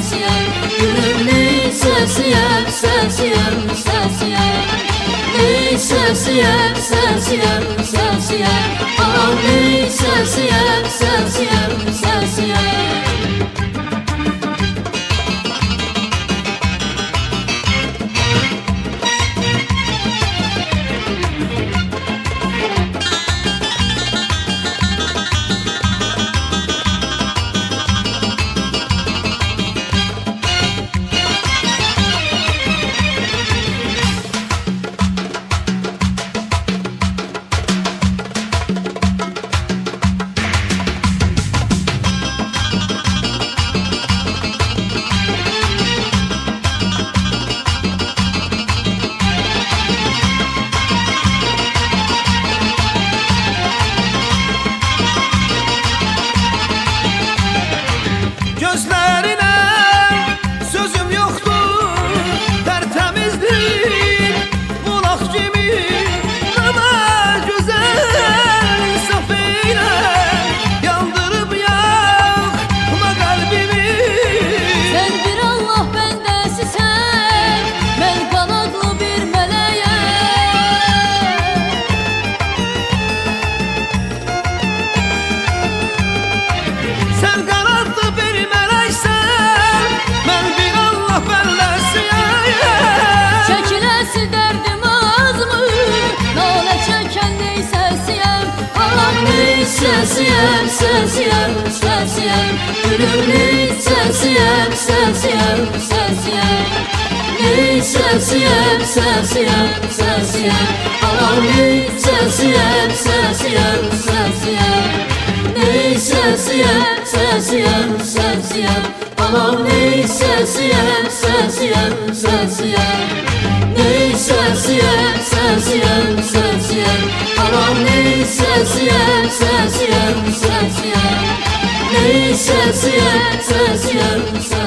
səsiyəm. Gülüm ney səsiyəm, səsiyəm, səsiyəm. Ney səsiyəm, səsiyəm, səsiyəm. Anam ney səsiyəm, səsiyəm, səsiyəm. Gözlerine sözüm yoktur, tertemizdir bulak gibi. Ama güzel saf eyle, yandırıp yakma kalbimi. Sen bir Allah bendəsisən, mən qanadlı bir mələyəm. Sen kanatlı bir meleksen, ben bir Allah bellesiyim. Çəkiləsi dərdim azmı, nalə çəkən ney səsiyəm. Anam ney səsiyəm, səsiyəm, səsiyəm. Gülüm ney səsiyəm, səsiyəm, səsiyəm. Ney səsiyəm, səsiyəm, səsiyəm. Anam ney səsiyəm, səsiyəm, səsiyəm. Ney səsiyəm, səsiyəm, səsiyəm. Anam ney səsiyəm, səsiyəm, səsiyəm. Ney səsiyəm, səsiyəm, səsiyəm. Anam ney səsiyəm, səsiyəm, səsiyəm. Ney səsiyəm, səsiyəm, səsiyəm.